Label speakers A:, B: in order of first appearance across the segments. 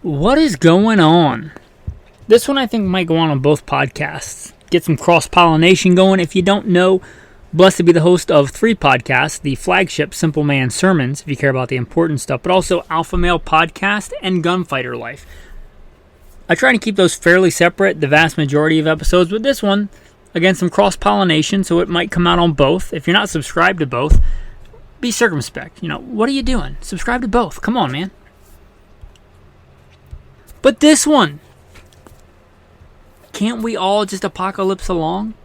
A: What is going on? This one I think might go on both podcasts. Get some cross-pollination going. If you don't know, blessed to be the host of 3 podcasts, the flagship Simple Man Sermons, if you care about the important stuff, but also Alpha Male Podcast and Gunfighter Life. I try to keep those fairly separate, the vast majority of episodes, but this one, again, some cross-pollination, so it might come out on both. If you're not subscribed to both, be circumspect. What are you doing? Subscribe to both. Come on, man. But this one, can't we all just apocalypse along?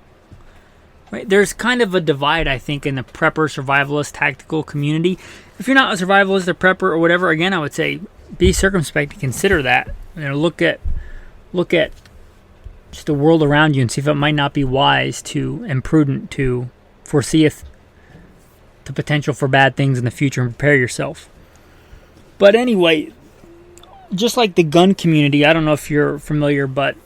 A: Right? There's kind of a divide, I think, in the prepper, survivalist, tactical community. If you're not a survivalist or prepper or whatever, again, I would say be circumspect and consider that. Look at just the world around you and see if it might not be wise to and prudent to foresee the potential for bad things in the future and prepare yourself. But anyway, just like the gun community, I don't know if you're familiar, but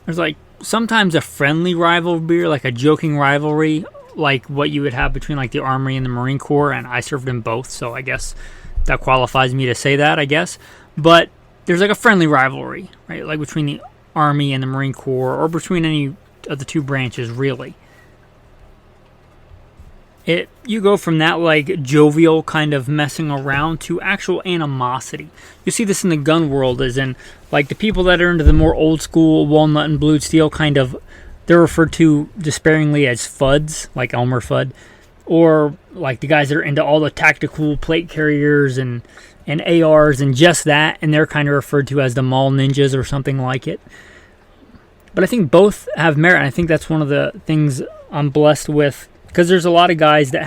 A: there's sometimes a friendly rivalry, like a joking rivalry, like what you would have between the Army and the Marine Corps, and I served in both, so I guess that qualifies me to say that, I guess. But there's a friendly rivalry, right? Like between the Army and the Marine Corps, or between any of the two branches, really. You go from that jovial kind of messing around to actual animosity. You see this in the gun world, as in the people that are into the more old school walnut and blued steel kind of, they're referred to despairingly as FUDs, like Elmer Fudd, or the guys that are into all the tactical plate carriers and ARs and just that, and they're kind of referred to as the mall ninjas or something like it. But I think both have merit, and I think that's one of the things I'm blessed with. Because there's a lot of guys that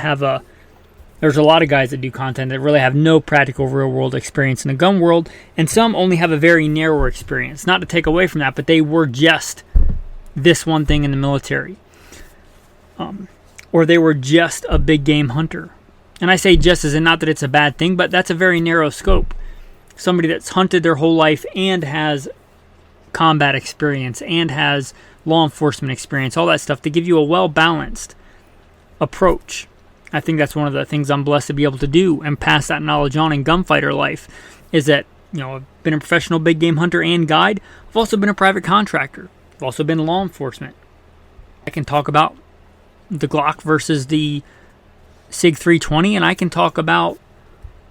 A: do content that really have no practical real-world experience in the gun world, and some only have a very narrow experience. Not to take away from that, but they were just this one thing in the military. Or they were just a big game hunter. And I say just as in not that it's a bad thing, but that's a very narrow scope. Somebody that's hunted their whole life and has combat experience and has law enforcement experience, all that stuff, to give you a well-balanced approach. I think that's one of the things I'm blessed to be able to do and pass that knowledge on in gunfighter life, is that I've been a professional big game hunter and guide. I've also been a private contractor. I've also been law enforcement. I can talk about the Glock versus the SIG 320, and I can talk about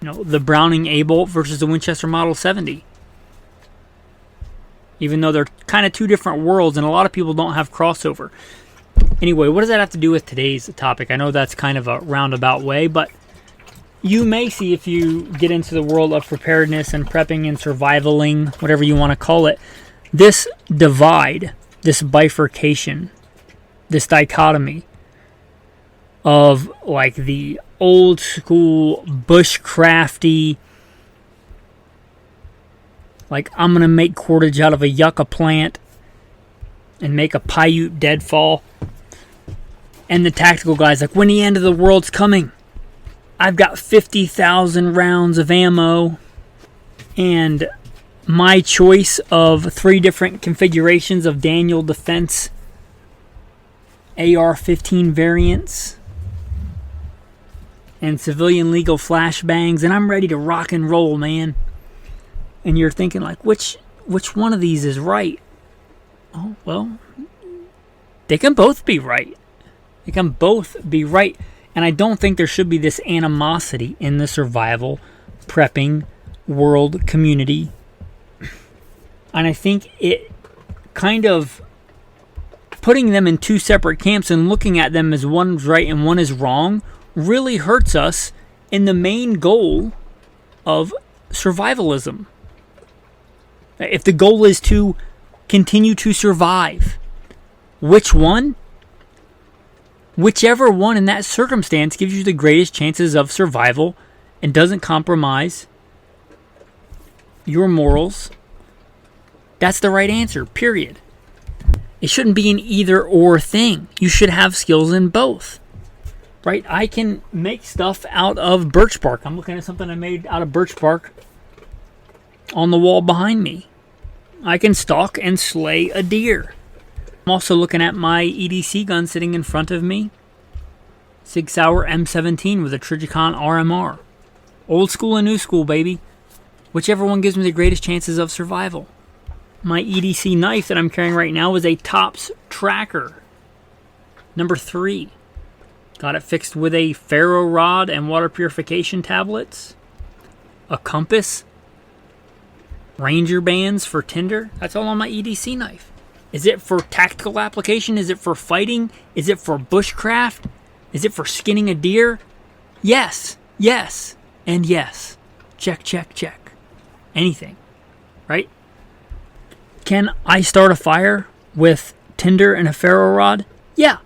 A: the Browning A-Bolt versus the Winchester Model 70. Even though they're kind of two different worlds and a lot of people don't have crossover. Anyway, what does that have to do with today's topic? I know that's kind of a roundabout way, but you may see, if you get into the world of preparedness and prepping and survivaling, whatever you want to call it, this divide, this bifurcation, this dichotomy of the old school bushcrafty, I'm going to make cordage out of a yucca plant and make a Paiute deadfall. And the tactical guys, when the end of the world's coming, I've got 50,000 rounds of ammo and my choice of 3 different configurations of Daniel Defense AR-15 variants and civilian legal flashbangs, and I'm ready to rock and roll, man. And you're thinking, which one of these is right? Oh, well, they can both be right. They can both be right. And I don't think there should be this animosity in the survival, prepping, world community. And I think it kind of putting them in 2 separate camps and looking at them as one's right and one is wrong really hurts us in the main goal of survivalism. If the goal is to continue to survive, whichever one in that circumstance gives you the greatest chances of survival and doesn't compromise your morals, that's the right answer, period. It shouldn't be an either-or thing. You should have skills in both, right? I can make stuff out of birch bark. I'm looking at something I made out of birch bark on the wall behind me. I can stalk and slay a deer. I'm also looking at my EDC gun sitting in front of me. Sig Sauer M17 with a Trijicon RMR. Old school and new school, baby. whichever one gives me the greatest chances of survival. My EDC knife that I'm carrying right now is a Tops Tracker. Number 3. Got it fixed with a ferro rod and water purification tablets. A compass. Ranger bands for tinder. That's all on my EDC knife. Is it for tactical application? Is it for fighting? Is it for bushcraft? Is it for skinning a deer? Yes, yes, and yes. Check, check, check. Anything, right? Can I start a fire with tinder and a ferro rod? Yeah.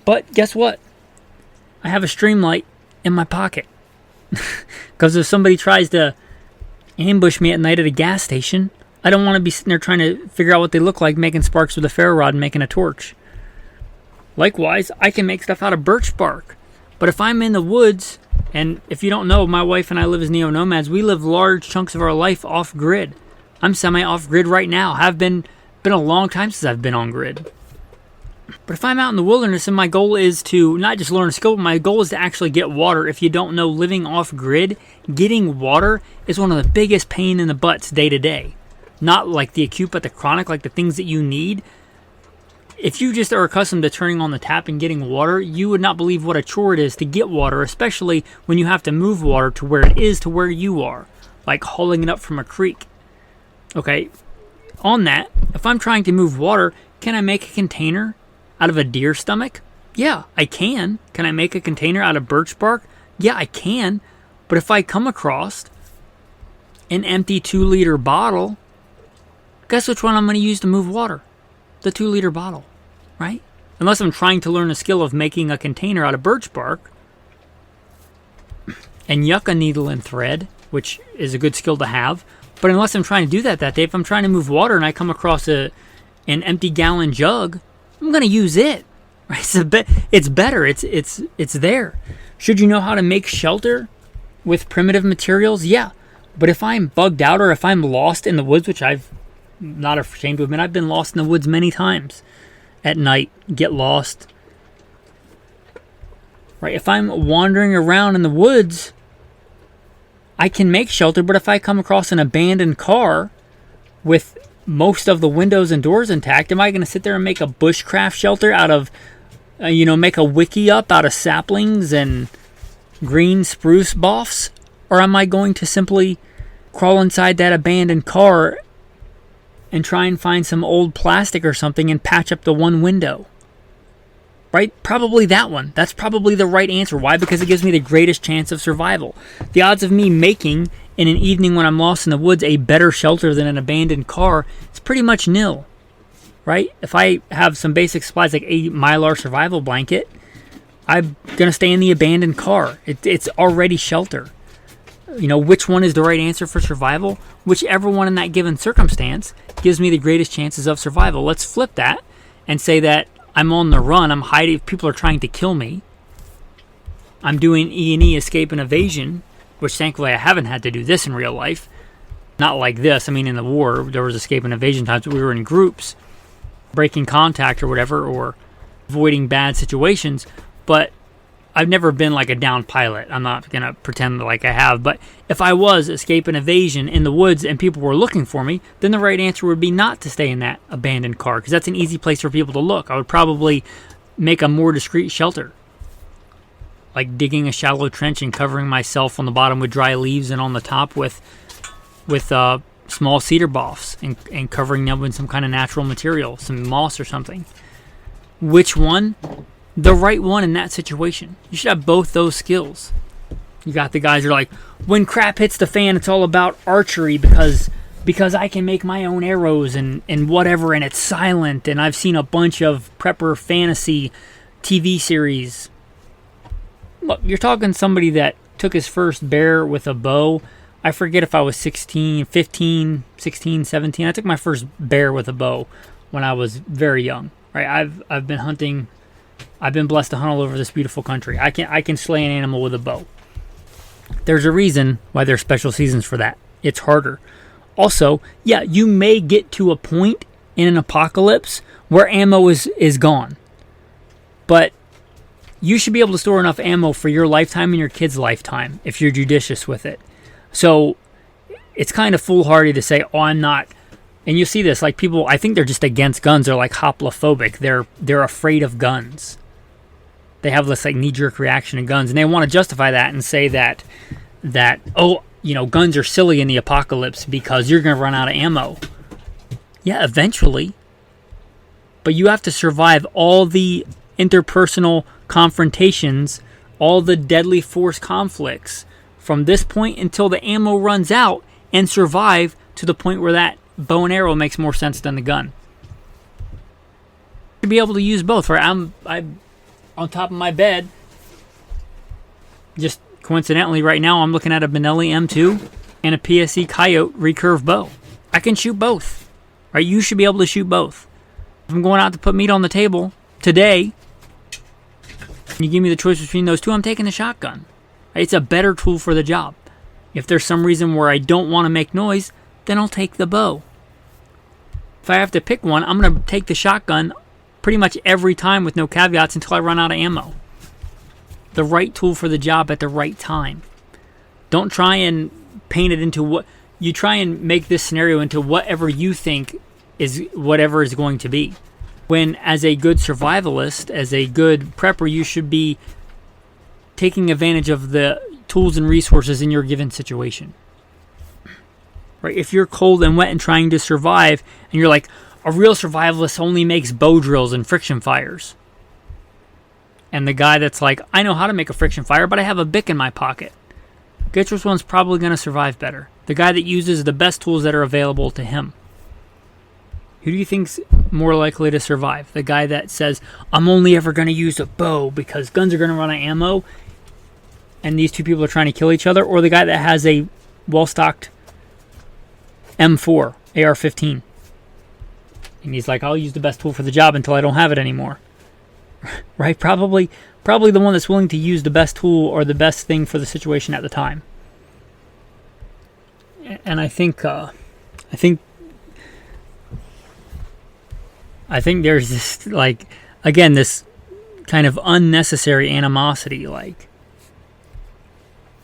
A: But guess what? I have a streamlight in my pocket. Because if somebody tries to ambush me at night at a gas station, I don't want to be sitting there trying to figure out what they look like making sparks with a ferro rod and making a torch. Likewise, I can make stuff out of birch bark. But if I'm in the woods, and if you don't know, my wife and I live as neo-nomads, we live large chunks of our life off-grid. I'm semi-off-grid right now. Have been a long time since I've been on grid. But if I'm out in the wilderness and my goal is to not just learn a skill, but my goal is to actually get water. If you don't know, living off-grid, getting water is one of the biggest pain in the butts day to day. Not like the acute, but the chronic, like the things that you need. If you just are accustomed to turning on the tap and getting water, you would not believe what a chore it is to get water, especially when you have to move water to where it is to where you are, like hauling it up from a creek. Okay, on that, if I'm trying to move water, can I make a container out of a deer stomach? Yeah, I can. Can I make a container out of birch bark? Yeah, I can. But if I come across an empty 2-liter bottle, guess which one I'm going to use to move water? The 2-liter bottle, right? Unless I'm trying to learn a skill of making a container out of birch bark and yucca needle and thread, which is a good skill to have. But unless I'm trying to do that day, if I'm trying to move water and I come across an empty gallon jug, I'm going to use it. Right? It's better. It's there. Should you know how to make shelter with primitive materials? Yeah. But if I'm bugged out or if I'm lost in the woods, which I've not ashamed to admit, I've been lost in the woods many times at night, get lost. Right? If I'm wandering around in the woods, I can make shelter, but if I come across an abandoned car with most of the windows and doors intact, am I going to sit there and make a bushcraft shelter out of, make a wiki up out of saplings and green spruce boffs? Or am I going to simply crawl inside that abandoned car and try and find some old plastic or something and patch up the one window? Right? Probably that one. That's probably the right answer. Why? Because it gives me the greatest chance of survival. The odds of me making, in an evening when I'm lost in the woods, a better shelter than an abandoned car, it's pretty much nil. Right? If I have some basic supplies like a Mylar survival blanket, I'm going to stay in the abandoned car. It's already shelter. Which one is the right answer for survival? Whichever one in that given circumstance gives me the greatest chances of survival. Let's flip that and say that I'm on the run. I'm hiding. People are trying to kill me. I'm doing E&E, escape and evasion, which thankfully I haven't had to do this in real life. Not like this. I mean, in the war, there was escape and evasion times. We were in groups, breaking contact or whatever, or avoiding bad situations. But I've never been like a downed pilot. I'm not going to pretend like I have. But if I was escape and evasion in the woods and people were looking for me, then the right answer would be not to stay in that abandoned car, because that's an easy place for people to look. I would probably make a more discreet shelter, like digging a shallow trench and covering myself on the bottom with dry leaves and on the top with small cedar boffs and covering them with some kind of natural material, some moss or something. Which one? The right one in that situation. You should have both those skills. You got the guys who are like, when crap hits the fan, it's all about archery because I can make my own arrows and whatever, and it's silent, and I've seen a bunch of prepper fantasy TV series. Look, you're talking somebody that took his first bear with a bow. I forget if I was 15, 17. I took my first bear with a bow when I was very young. Right? I've been hunting. I've been blessed to hunt all over this beautiful country. I can slay an animal with a bow. There's a reason why there's special seasons for that. It's harder. Also, yeah, you may get to a point in an apocalypse where ammo is gone. But you should be able to store enough ammo for your lifetime and your kid's lifetime if you're judicious with it. So it's kind of foolhardy to say, oh, I'm not. And you see this, like people, I think they're just against guns. They're like hoplophobic. They're afraid of guns. They have this like knee-jerk reaction to guns, and they want to justify that and say that oh, guns are silly in the apocalypse because you're going to run out of ammo. Yeah, eventually. But you have to survive all the interpersonal confrontations, all the deadly force conflicts from this point until the ammo runs out, and survive to the point where that bow and arrow makes more sense than the gun. To be able to use both, right? I'm on top of my bed. Just coincidentally, right now, I'm looking at a Benelli M2 and a PSE Coyote recurve bow. I can shoot both, right? You should be able to shoot both. If I'm going out to put meat on the table today, and you give me the choice between those two, I'm taking the shotgun. It's a better tool for the job. If there's some reason where I don't want to make noise, then I'll take the bow. If I have to pick one, I'm going to take the shotgun pretty much every time with no caveats until I run out of ammo. The right tool for the job at the right time. Don't try and paint it into what... You try and make this scenario into whatever you think is whatever is going to be. When, as a good survivalist, as a good prepper, you should be taking advantage of the tools and resources in your given situation. Right? If you're cold and wet and trying to survive, and you're like, a real survivalist only makes bow drills and friction fires. And the guy that's like, I know how to make a friction fire, but I have a Bic in my pocket. Guess which one's probably going to survive better? The guy that uses the best tools that are available to him. Who do you think's more likely to survive? The guy that says, I'm only ever going to use a bow because guns are going to run out of ammo, and these two people are trying to kill each other? Or the guy that has a well-stocked M4, AR-15? And he's like, I'll use the best tool for the job until I don't have it anymore. Right? Probably the one that's willing to use the best tool or the best thing for the situation at the time. And I think there's this, like, again, this kind of unnecessary animosity, like,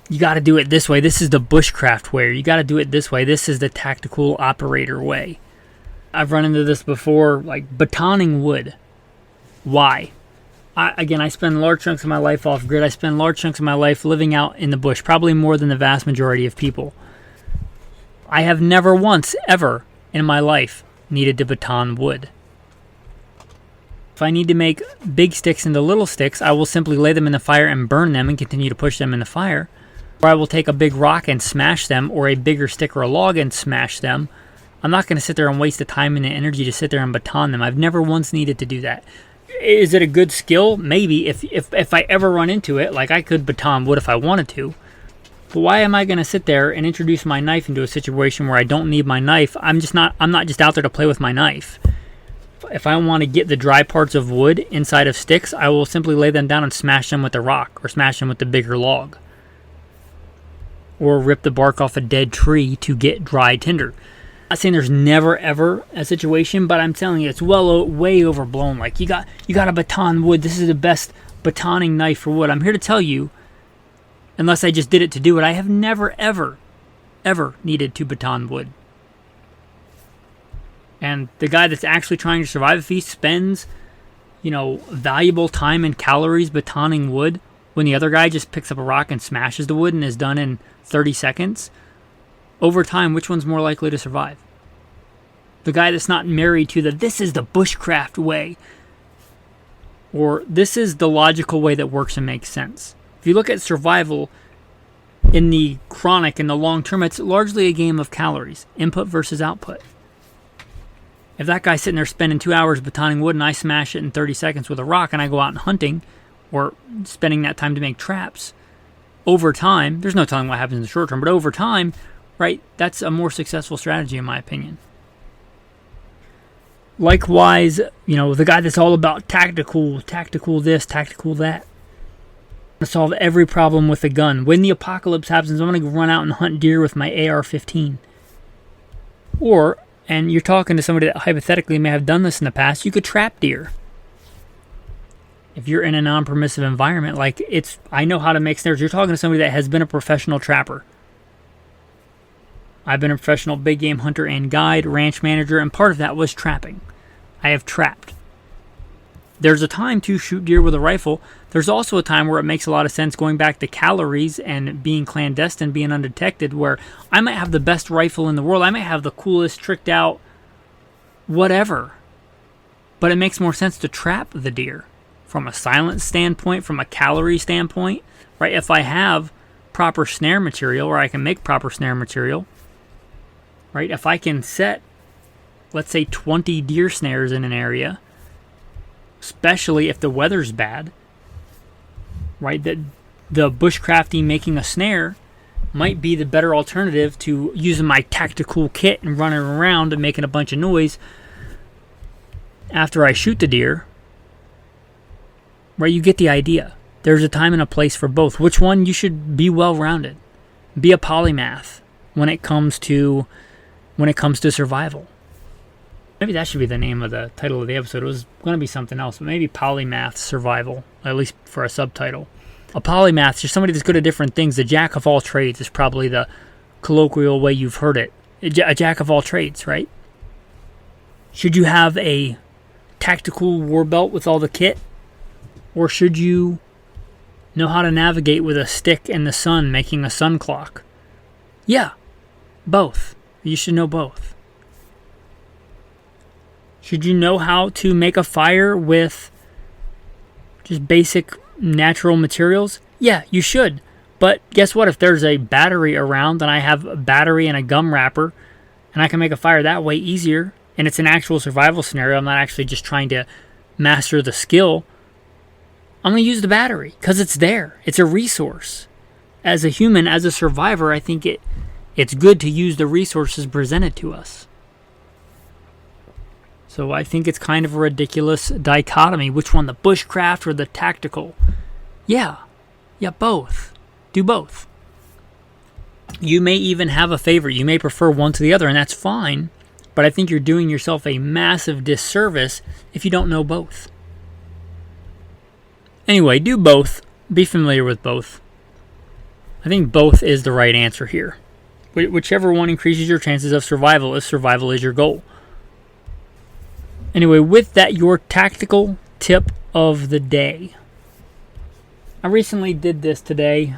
A: you got to do it this way. This is the bushcraft way. You got to do it this way. This is the tactical operator way. I've run into this before, like batoning wood. Why? I spend large chunks of my life off grid. I spend large chunks of my life living out in the bush, probably more than the vast majority of people. I have never once, ever in my life needed to baton wood. If I need to make big sticks into little sticks, I will simply lay them in the fire and burn them and continue to push them in the fire. Or I will take a big rock and smash them, or a bigger stick or a log and smash them. I'm not going to sit there and waste the time and the energy to sit there and baton them. I've never once needed to do that. Is it a good skill? Maybe. If I ever run into it, like I could baton wood if I wanted to. But why am I going to sit there and introduce my knife into a situation where I don't need my knife? I'm not just out there to play with my knife. If I want to get the dry parts of wood inside of sticks, I will simply lay them down and smash them with the rock, or smash them with the bigger log. Or rip the bark off a dead tree to get dry tinder. I'm not saying there's never ever a situation, but I'm telling you, it's way overblown. Like, you got to baton wood. This is the best batoning knife for wood. I'm here to tell you, unless I just did it to do it, I have never ever needed to baton wood. And the guy that's actually trying to survive, if he spends, valuable time and calories batoning wood, when the other guy just picks up a rock and smashes the wood and is done in 30 seconds, over time, which one's more likely to survive? The guy that's not married to this is the bushcraft way, or this is the logical way that works and makes sense. If you look at survival in the chronic and the long term, it's largely a game of calories, input versus output. If that guy's sitting there spending 2 hours batoning wood and I smash it in 30 seconds with a rock and I go out and hunting, or spending that time to make traps, over time, there's no telling what happens in the short term, but over time, right, that's a more successful strategy in my opinion. Likewise, the guy that's all about tactical this, tactical that. To solve every problem with a gun. When the apocalypse happens, I'm going to run out and hunt deer with my AR-15. Or, and you're talking to somebody that hypothetically may have done this in the past, you could trap deer. If you're in a non-permissive environment, like I know how to make snares. You're talking to somebody that has been a professional trapper. I've been a professional big game hunter and guide, ranch manager, and part of that was trapping. I have trapped. There's a time to shoot deer with a rifle. There's also a time where it makes a lot of sense, going back to calories and being clandestine, being undetected, where I might have the best rifle in the world. I might have the coolest, tricked out, whatever. But it makes more sense to trap the deer from a silence standpoint, from a calorie standpoint, right? If I have proper snare material, or I can make proper snare material, right? If I can set, let's say, 20 deer snares in an area, especially if the weather's bad, right? That the bushcrafting making a snare might be the better alternative to using my tactical kit and running around and making a bunch of noise after I shoot the deer. Right? You get the idea. There's a time and a place for both. Which one? You should be well-rounded. Be a polymath when it comes to survival. Maybe that should be the name of the title of the episode. It was going to be something else, but maybe Polymath Survival, at least for a subtitle. A polymath is just somebody that's good at different things. The jack of all trades is probably the colloquial way you've heard it. A jack of all trades, right? Should you have a tactical war belt with all the kit? Or should you know how to navigate with a stick in the sun making a sun clock? Yeah, both. You should know both. Should you know how to make a fire with just basic natural materials? Yeah, you should. But guess what? If there's a battery around and I have a battery and a gum wrapper and I can make a fire that way easier, and it's an actual survival scenario, I'm not actually just trying to master the skill, I'm going to use the battery because it's there. It's a resource. As a human, as a survivor, I think it's good to use the resources presented to us. So I think it's kind of a ridiculous dichotomy. Which one, the bushcraft or the tactical? Yeah, both. Do both. You may even have a favorite. You may prefer one to the other, and that's fine. But I think you're doing yourself a massive disservice if you don't know both. Anyway, do both. Be familiar with both. I think both is the right answer here. Whichever one increases your chances of survival, if survival is your goal. Anyway, with that, your tactical tip of the day. I recently did this today.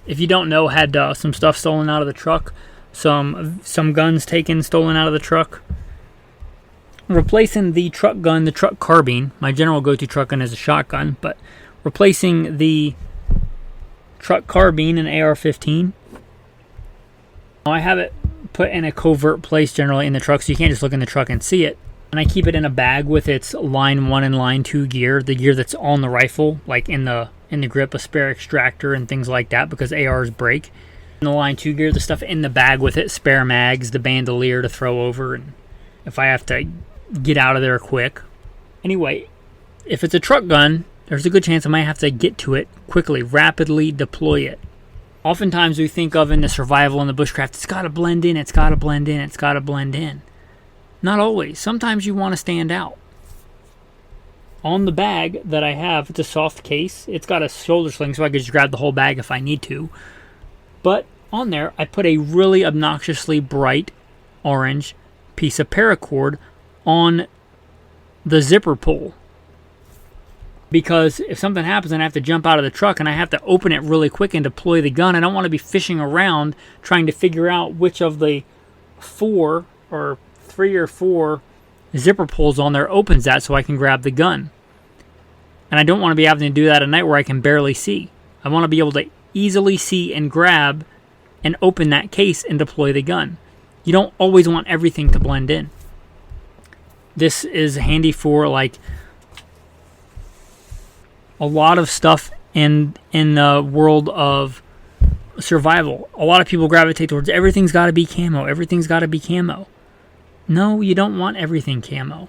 A: If you don't know, had some stuff stolen out of the truck. Some guns taken, stolen out of the truck. Replacing the truck gun, the truck carbine. My general go-to truck gun is a shotgun, but replacing the truck carbine, an AR-15. I have it put in a covert place generally in the truck, so you can't just look in the truck and see it. And I keep it in a bag with its line 1 and line 2 gear, the gear that's on the rifle, like in the grip, a spare extractor and things like that, because ARs break. And the line 2 gear, the stuff in the bag with it, spare mags, the bandolier to throw over, and if I have to get out of there quick. Anyway, if it's a truck gun, there's a good chance I might have to get to it quickly, rapidly deploy it. Oftentimes we think of in the survival and the bushcraft, it's got to blend in, it's got to blend in, it's got to blend in. Not always. Sometimes you want to stand out. On the bag that I have, it's a soft case. It's got a shoulder sling so I can just grab the whole bag if I need to. But on there, I put a really obnoxiously bright orange piece of paracord on the zipper pull. Because if something happens and I have to jump out of the truck and I have to open it really quick and deploy the gun, I don't want to be fishing around trying to figure out which of the 3 or 4 zipper pulls on there opens that so I can grab the gun. And I don't want to be having to do that at night where I can barely see. I want to be able to easily see and grab and open that case and deploy the gun. You don't always want everything to blend in. This is handy for like a lot of stuff in the world of survival. A lot of people gravitate towards everything's got to be camo. Everything's got to be camo. No, you don't want everything camo.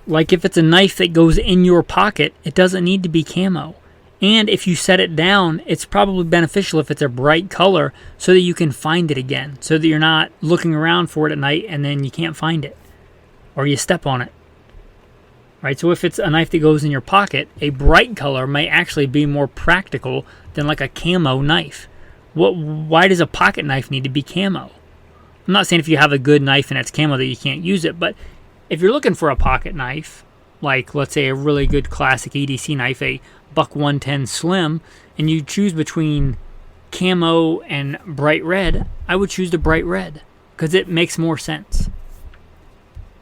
A: Like if it's a knife that goes in your pocket, it doesn't need to be camo. And if you set it down, it's probably beneficial if it's a bright color so that you can find it again. So that you're not looking around for it at night and then you can't find it. Or you step on it. Right? So if it's a knife that goes in your pocket, a bright color may actually be more practical than like a camo knife. Why does a pocket knife need to be camo? I'm not saying if you have a good knife and it's camo that you can't use it, but if you're looking for a pocket knife, like let's say a really good classic EDC knife, a Buck 110 Slim, and you choose between camo and bright red, I would choose the bright red because it makes more sense.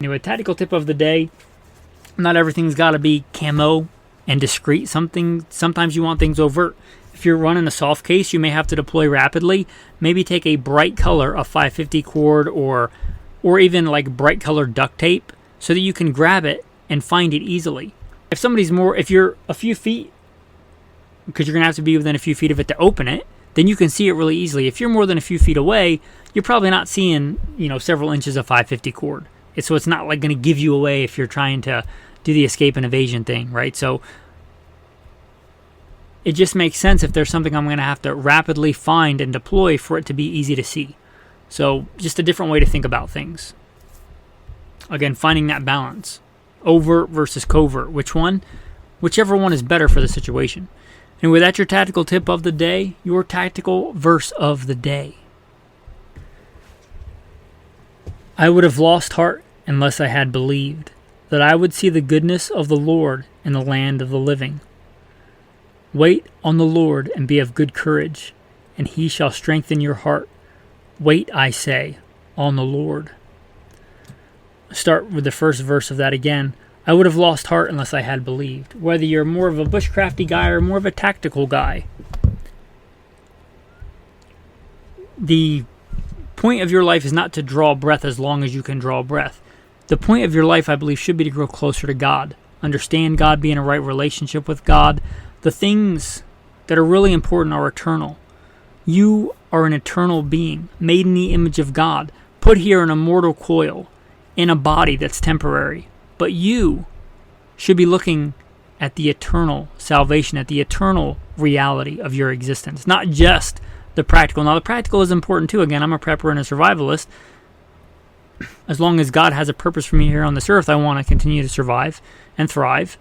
A: Anyway, tactical tip of the day: not everything's got to be camo and discreet. Sometimes you want things overt. If you're running a soft case, you may have to deploy rapidly. Maybe take a bright color, a 550 cord, or even like bright colored duct tape, so that you can grab it and find it easily. If you're a few feet, because you're gonna have to be within a few feet of it to open it, then you can see it really easily. If you're more than a few feet away, you're probably not seeing, several inches of 550 cord. So it's not like gonna give you away if you're trying to do the escape and evasion thing, right? So it just makes sense if there's something I'm going to have to rapidly find and deploy for it to be easy to see. So just a different way to think about things. Again, finding that balance. Overt versus covert. Whichever one is better for the situation. Anyway, that's your tactical tip of the day. Your tactical verse of the day. I would have lost heart unless I had believed that I would see the goodness of the Lord in the land of the living. Wait on the Lord and be of good courage, and he shall strengthen your heart. Wait, I say, on the Lord. Start with the first verse of that again. I would have lost heart unless I had believed. Whether you're more of a bushcrafty guy or more of a tactical guy, the point of your life is not to draw breath as long as you can draw breath. The point of your life, I believe, should be to grow closer to God. Understand God, be in a right relationship with God. The things that are really important are eternal. You are an eternal being, made in the image of God, put here in a mortal coil, in a body that's temporary. But you should be looking at the eternal salvation, at the eternal reality of your existence, not just the practical. Now, the practical is important too. Again, I'm a prepper and a survivalist. As long as God has a purpose for me here on this earth, I want to continue to survive and thrive.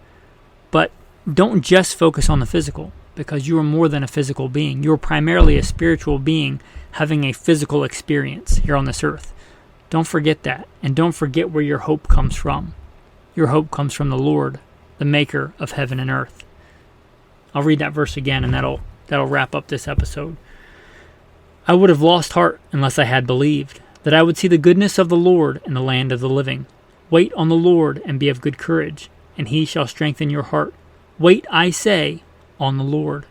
A: But don't just focus on the physical, because you are more than a physical being. You are primarily a spiritual being having a physical experience here on this earth. Don't forget that, and don't forget where your hope comes from. Your hope comes from the Lord, the maker of heaven and earth. I'll read that verse again, and that'll wrap up this episode. I would have lost heart unless I had believed that I would see the goodness of the Lord in the land of the living. Wait on the Lord and be of good courage, and he shall strengthen your heart. Wait, I say, on the Lord.